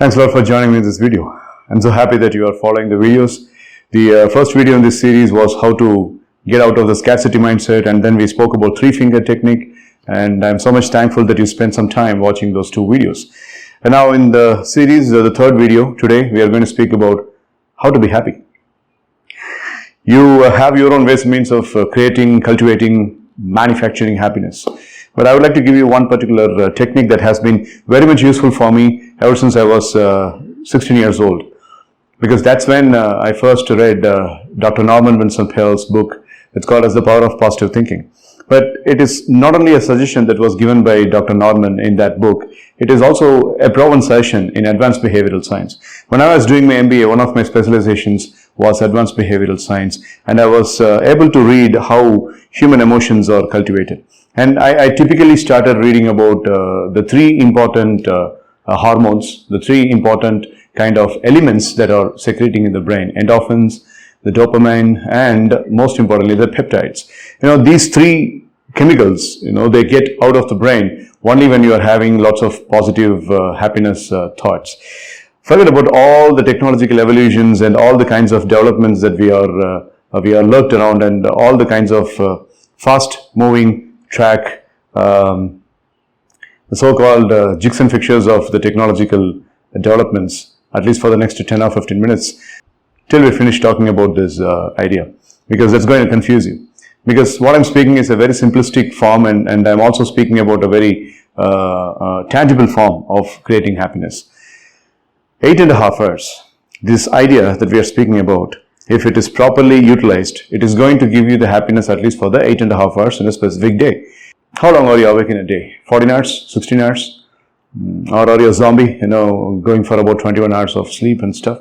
Thanks a lot for joining me in this video. I'm so happy that you are following the videos. The first video in this series was how to get out of the scarcity mindset, and then we spoke about three-finger technique, and I'm so much thankful that you spent some time watching those two videos. And now in the series, the third video, today we are going to speak about how to be happy. You have your own ways and means of creating, cultivating, manufacturing happiness. But I would like to give you one particular technique that has been very much useful for me ever since I was 16 years old. Because that's when I first read Dr. Norman Vincent Peale's book. It's called as The Power of Positive Thinking. But it is not only a suggestion that was given by Dr. Norman in that book, it is also a proven suggestion in advanced behavioral science. When I was doing my MBA, one of my specializations was advanced behavioral science, and I was able to read how human emotions are cultivated. And I typically started reading about the three important hormones, the three important kind of elements that are secreting in the brain: endorphins, the dopamine, and most importantly, the peptides. These three chemicals, they get out of the brain only when you are having lots of positive happiness thoughts. Forget about all the technological evolutions and all the kinds of developments that we are lurked around, and all the kinds of fast-moving track, the so-called jigs and fixtures of the technological developments, at least for the next 10 or 15 minutes, till we finish talking about this idea, because that's going to confuse you. Because what I'm speaking is a very simplistic form, and I'm also speaking about a very tangible form of creating happiness. 8.5 hours, this idea that we are speaking about, if it is properly utilized, it is going to give you the happiness at least for the 8.5 hours in a specific day. How long are you awake in a day? 14 hours? 16 hours? Or are you a zombie, going for about 21 hours of sleep and stuff?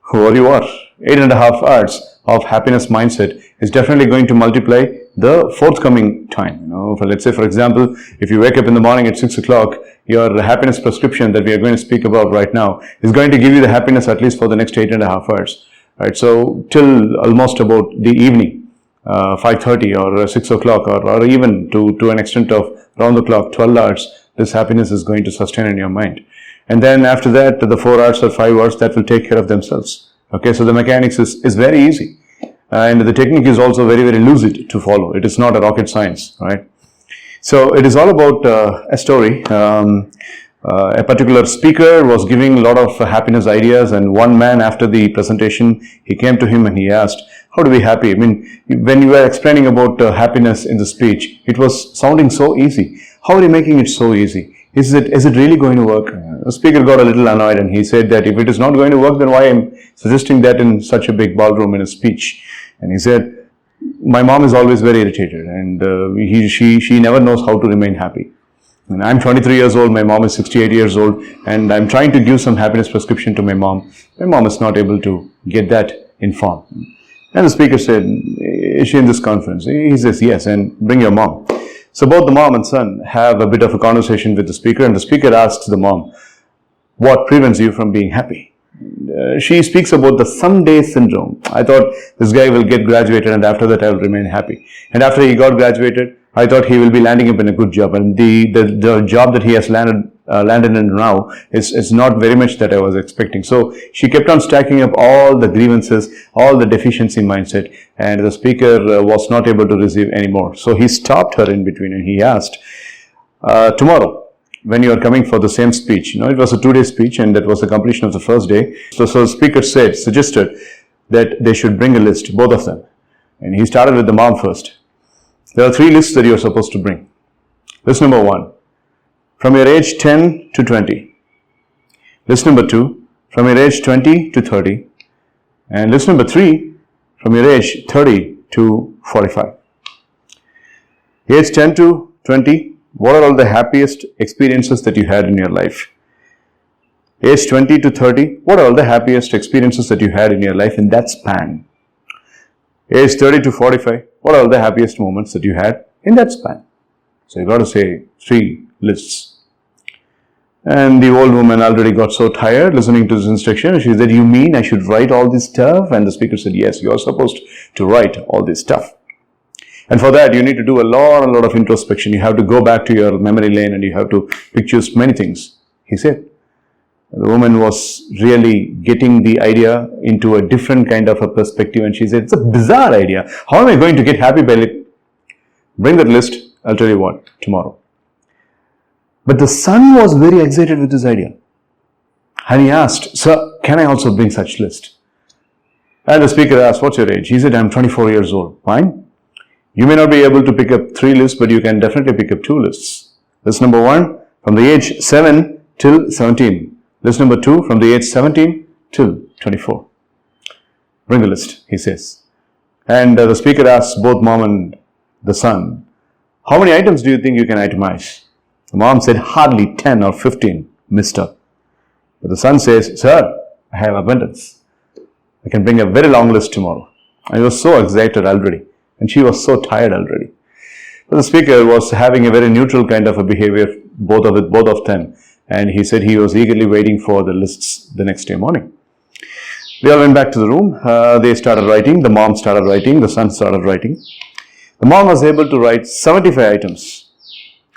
Whoever you are, 8.5 hours of happiness mindset is definitely going to multiply the forthcoming time. Let's say, for example, if you wake up in the morning at 6 o'clock, your happiness prescription that we are going to speak about right now is going to give you the happiness at least for the next 8.5 hours. Right, so till almost about the evening, 5:30 or 6 o'clock, or even to an extent of round the clock, 12 hours, this happiness is going to sustain in your mind. And then after that, the 4 hours or 5 hours, that will take care of themselves. Okay, so the mechanics is very easy. And the technique is also very, very lucid to follow. It is not a rocket science, right? So it is all about a story. A particular speaker was giving a lot of happiness ideas, and one man, after the presentation, he came to him and he asked, how to be happy? I mean, when you were explaining about happiness in the speech, it was sounding so easy. How are you making it so easy? Is it really going to work? The speaker got a little annoyed, and he said that if it is not going to work, then why I'm suggesting that in such a big ballroom in a speech? And he said, my mom is always very irritated, and she never knows how to remain happy. And I'm 23 years old, my mom is 68 years old, and I'm trying to give some happiness prescription to my mom. My mom is not able to get that in form. And the speaker said, is she in this conference? He says, yes, and bring your mom. So both the mom and son have a bit of a conversation with the speaker, and the speaker asks the mom, what prevents you from being happy? She speaks about the someday syndrome. I thought this guy will get graduated, and after that I will remain happy. And after he got graduated, I thought he will be landing up in a good job, and the job that he has landed in now is not very much that I was expecting. So she kept on stacking up all the grievances, all the deficiency mindset, and the speaker was not able to receive any more. So he stopped her in between, and he asked, tomorrow, when you are coming for the same speech, it was a 2-day speech, and that was the completion of the first day. So the speaker suggested that they should bring a list, both of them. And he started with the mom first. There are 3 lists that you are supposed to bring. List number 1, from your age 10 to 20. List number 2, from your age 20 to 30. And list number 3, from your age 30 to 45. Age 10 to 20, what are all the happiest experiences that you had in your life? Age 20 to 30, what are all the happiest experiences that you had in your life in that span? Age 30 to 45, what are all the happiest moments that you had in that span? So you got to say 3 lists. And the old woman already got so tired listening to this instruction. She said, you mean I should write all this stuff? And the speaker said, yes, you are supposed to write all this stuff. And for that, you need to do a lot of introspection. You have to go back to your memory lane, and you have to picture many things. He said, The woman was really getting the idea into a different kind of a perspective, and she said, it's a bizarre idea. How am I going to get happy by bring that list? I'll tell you what, tomorrow. But the son was very excited with this idea. And he asked, sir, can I also bring such list? And the speaker asked, what's your age? He said, I'm 24 years old. Fine. You may not be able to pick up 3 lists, but you can definitely pick up 2 lists. List number 1, from the age 7 till 17. List number 2, from the age 17 till 24. Bring the list, he says. And the speaker asks both mom and the son, how many items do you think you can itemize? The mom said, hardly 10 or 15, mister. But the son says, sir, I have abundance. I can bring a very long list tomorrow. I was so excited already, and she was so tired already. But the speaker was having a very neutral kind of a behavior, both of them. And he said he was eagerly waiting for the lists the next day morning. They all went back to the room. They started writing. The mom started writing. The son started writing. The mom was able to write 75 items.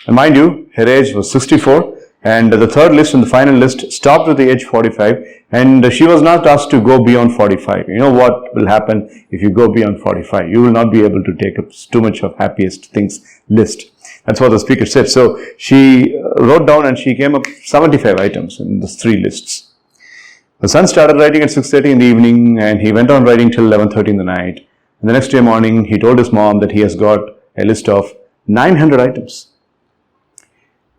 And mind you, her age was 64. And the third list and the final list stopped at the age 45. And she was not asked to go beyond 45. You know what will happen if you go beyond 45? You will not be able to take up too much of happiest things list. That's what the speaker said. So she wrote down and she came up 75 items in those 3 lists. The son started writing at 6:30 in the evening and he went on writing till 11:30 in the night. And the next day morning, he told his mom that he has got a list of 900 items.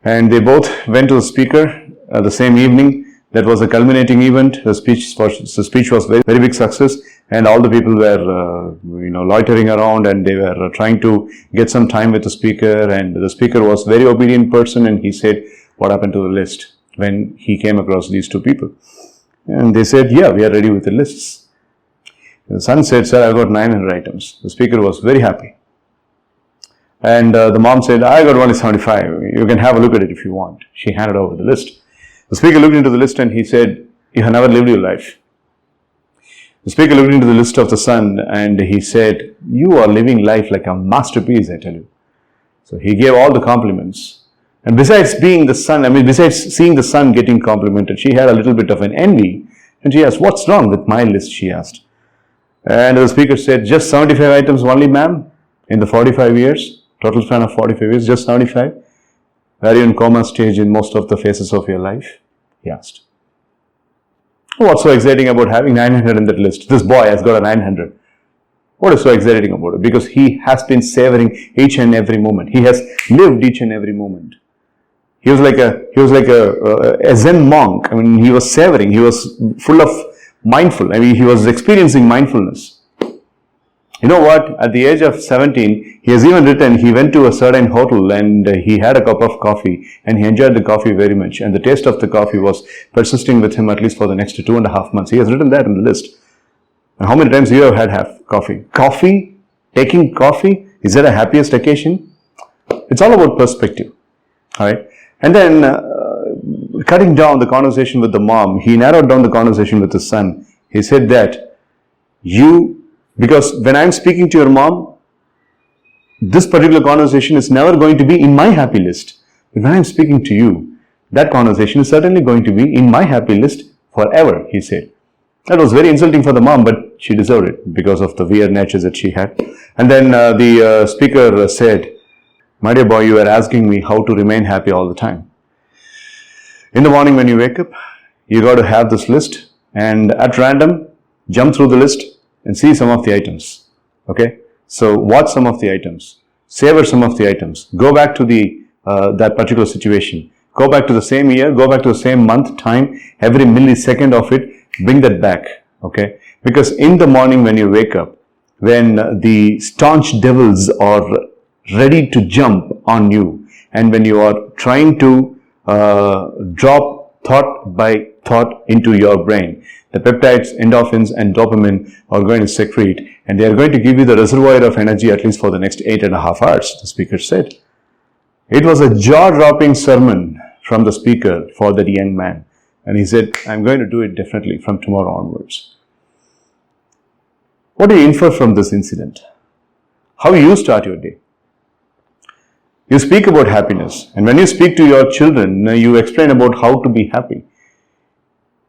And they both went to the speaker the same evening. That was a culminating event. The speech was very, very big success, and all the people were, loitering around, and they were trying to get some time with the speaker. And the speaker was a very obedient person, and he said, "What happened to the list?" When he came across these 2 people, and they said, "Yeah, we are ready with the lists." And the son said, "Sir, I got 900 items." The speaker was very happy. And the mom said, "I got only 75. You can have a look at it if you want." She handed over the list. The speaker looked into the list and he said, "You have never lived your life." The speaker looked into the list of the son and he said, "You are living life like a masterpiece, I tell you." So he gave all the compliments. And besides besides seeing the son getting complimented, she had a little bit of an envy. And she asked, "What's wrong with my list?" she asked. And the speaker said, "Just 75 items only, ma'am, in the 45 years, total span of 45 years, just 75. Are you in coma stage in most of the phases of your life?" he asked. What's so exciting about having 900 in that list? This boy has got a 900. What is so exciting about it? Because he has been savoring each and every moment. He has lived each and every moment. He was like a Zen monk. I mean, he was savoring. He was full of mindful. I mean, he was experiencing mindfulness. You know what? At the age of 17, he has even written, he went to a certain hotel and he had a cup of coffee and he enjoyed the coffee very much. And the taste of the coffee was persisting with him at least for the next 2.5 months. He has written that in the list. And how many times you have had coffee? Coffee? Taking coffee? Is that a happiest occasion? It's all about perspective. Alright? And then cutting down the conversation with the mom, he narrowed down the conversation with his son. He said that because when I'm speaking to your mom, this particular conversation is never going to be in my happy list. But when I'm speaking to you, that conversation is certainly going to be in my happy list forever, he said. That was very insulting for the mom, but she deserved it because of the weird nature that she had. And then the speaker said, "My dear boy, you are asking me how to remain happy all the time. In the morning when you wake up, you got to have this list and at random, jump through the list and see some of the items. Okay? So watch some of the items. Savor some of the items. Go back to that particular situation. Go back to the same year. Go back to the same month, time. Every millisecond of it, bring that back. Okay? Because in the morning when you wake up, when the staunch devils are ready to jump on you, and when you are trying to drop thought by thought into your brain, the peptides, endorphins and dopamine are going to secrete, and they are going to give you the reservoir of energy at least for the next 8.5 hours, the speaker said. It was a jaw-dropping sermon from the speaker for that young man. And he said, "I'm going to do it differently from tomorrow onwards." What do you infer from this incident? How you start your day? You speak about happiness, and when you speak to your children, you explain about how to be happy.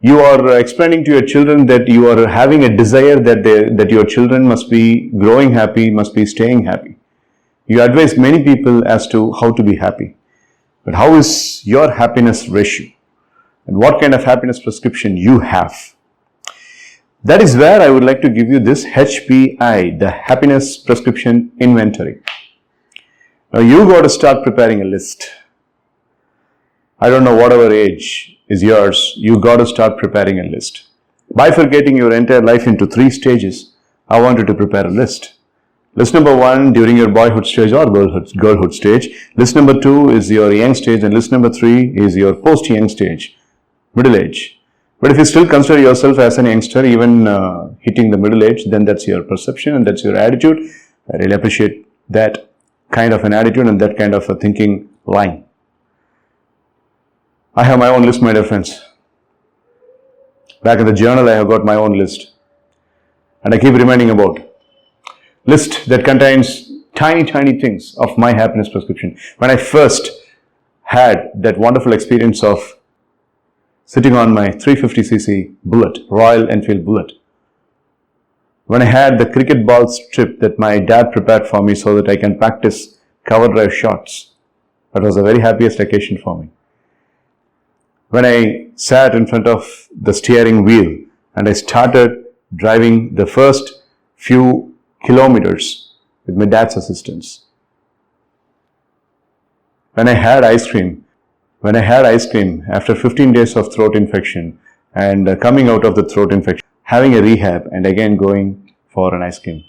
You are explaining to your children that you are having a desire that your children must be growing happy, must be staying happy. You advise many people as to how to be happy. But how is your happiness ratio? And what kind of happiness prescription you have? That is where I would like to give you this HPI, the Happiness Prescription Inventory. Now you got to start preparing a list. I don't know whatever age is yours, you got to start preparing a list. Bifurcating your entire life into 3 stages, I want you to prepare a list. List number 1 during your boyhood stage or girlhood stage. List number 2 is your young stage, and list number 3 is your post-young stage, middle age. But if you still consider yourself as an youngster, even hitting the middle age, then that's your perception and that's your attitude. I really appreciate that kind of an attitude and that kind of a thinking line. I have my own list, my dear friends. Back in the journal, I have got my own list. And I keep reminding about list that contains tiny things of my happiness prescription. When I first had that wonderful experience of sitting on my 350cc Bullet, Royal Enfield Bullet, when I had the cricket ball strip that my dad prepared for me so that I can practice cover drive shots, that was the very happiest occasion for me. When I sat in front of the steering wheel and I started driving the first few kilometers with my dad's assistance. When I had ice cream after 15 days of throat infection and coming out of the throat infection, having a rehab and again going for an ice cream.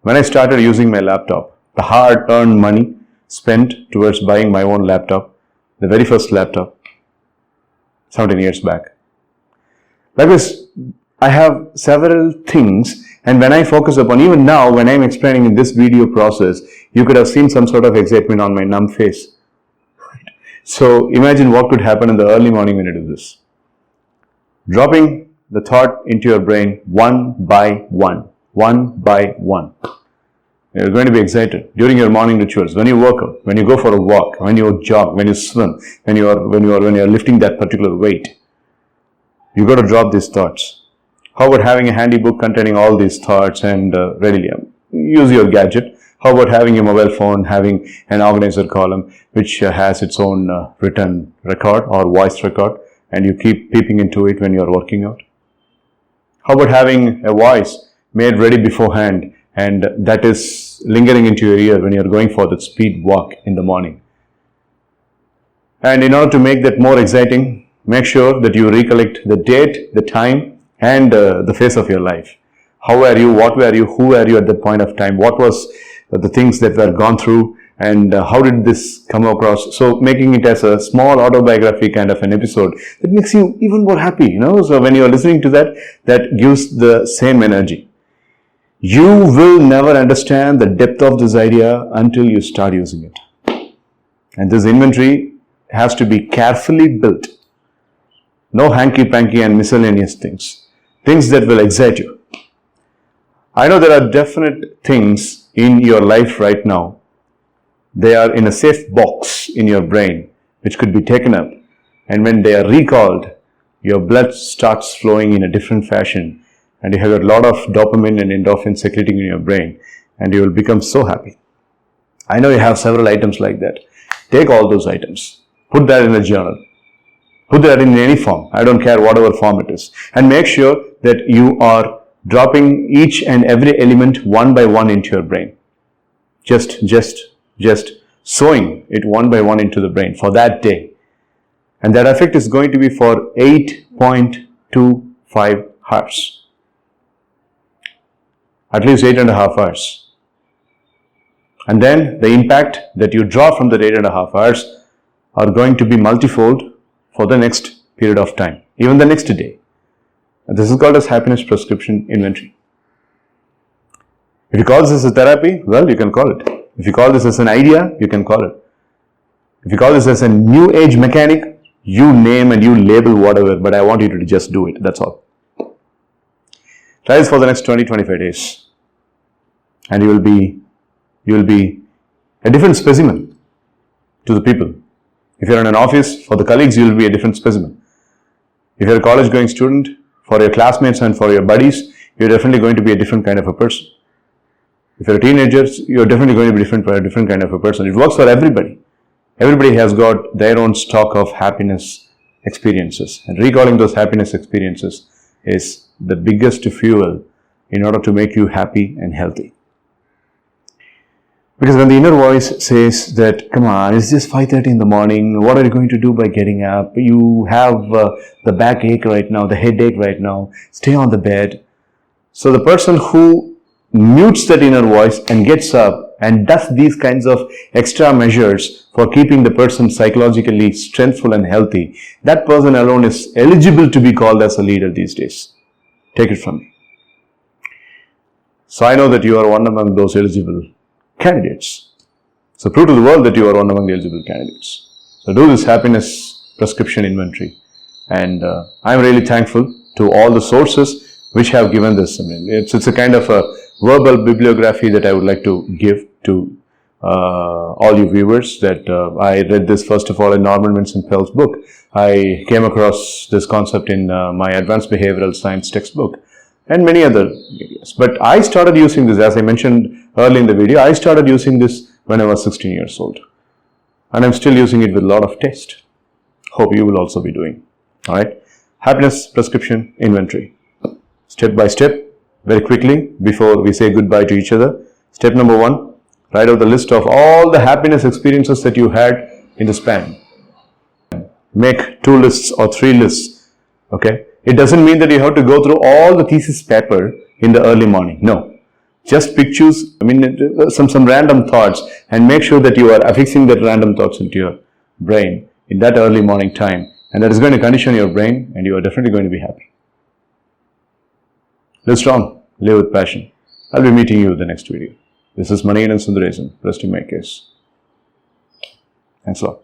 When I started using my laptop, the hard-earned money spent towards buying my own laptop, the very first laptop, 17 years back. Like this, I have several things, and when I focus upon, even now when I am explaining in this video process, you could have seen some sort of excitement on my numb face. So imagine what could happen in the early morning when you do this. Dropping the thought into your brain one by one. You're going to be excited during your morning rituals, when you work out, when you go for a walk, when you jog, when you swim, when you are lifting that particular weight. You got to drop these thoughts. How about having a handy book containing all these thoughts and readily use your gadget? How about having a mobile phone, having an organizer column which has its own written record or voice record, and you keep peeping into it when you are working out? How about having a voice made ready beforehand and that is lingering into your ear when you are going for that speed walk in the morning? And in order to make that more exciting, make sure that you recollect the date, the time, and the phase of your life. How were you? What were you? Who were you at that point of time? What was the things that were gone through, and how did this come across? So making it as a small autobiography kind of an episode that makes you even more happy, So when you are listening to that, that gives the same energy. You will never understand the depth of this idea until you start using it. And this inventory has to be carefully built. No hanky-panky and miscellaneous things. Things that will excite you. I know there are definite things in your life right now. They are in a safe box in your brain which could be taken up. And when they are recalled, your blood starts flowing in a different fashion. And you have a lot of dopamine and endorphin circulating in your brain. And you will become so happy. I know you have several items like that. Take all those items. Put that in a journal. Put that in any form. I don't care whatever form it is. And make sure that you are dropping each and every element one by one into your brain. Just sewing it one by one into the brain for that day. And that effect is going to be for 8.25 hours. At least 8.5 hours. And then the impact that you draw from the 8.5 hours are going to be multifold for the next period of time, even the next day. And this is called as happiness prescription inventory. If you call this as a therapy, well, you can call it. If you call this as an idea, you can call it. If you call this as a new age mechanic, you name and you label whatever, but I want you to just do it. That's all. Try this for the next 20-25 days. And you will be a different specimen to the people. If you're in an office, for the colleagues, you will be a different specimen. If you're a college going student, for your classmates and for your buddies, you're definitely going to be a different kind of a person. If you're a teenager, you're definitely going to be different for a different kind of a person. It works for everybody. Everybody has got their own stock of happiness experiences. And recalling those happiness experiences is the biggest fuel in order to make you happy and healthy. Because when the inner voice says that, come on, it's just 5:30 in the morning, what are you going to do by getting up? You have the backache right now, the headache right now, stay on the bed. So the person who mutes that inner voice and gets up and does these kinds of extra measures for keeping the person psychologically strengthful and healthy, that person alone is eligible to be called as a leader these days. Take it from me. So I know that you are one among those eligible candidates. So prove to the world that you are one among the eligible candidates. So do this happiness prescription inventory. And I'm really thankful to all the sources which have given this. I mean, it's a kind of a verbal bibliography that I would like to give to all you viewers. That I read this first of all in Norman Vincent Peale's book. I came across this concept in my advanced behavioral science textbook and many other areas. But I started using this, as I mentioned early in the video, I started using this when I was 16 years old. And I'm still using it with a lot of taste. Hope you will also be doing. Alright. Happiness prescription inventory. Step by step, very quickly, before we say goodbye to each other. Step number 1, write out the list of all the happiness experiences that you had in the span. Make 2 lists or 3 lists. Okay. It doesn't mean that you have to go through all the thesis paper in the early morning. No. Just pick, choose, some random thoughts and make sure that you are affixing that random thoughts into your brain in that early morning time. And that is going to condition your brain and you are definitely going to be happy. Live strong, live with passion. I'll be meeting you in the next video. This is Manikandan Sundaresan, resting my case. Thanks a lot.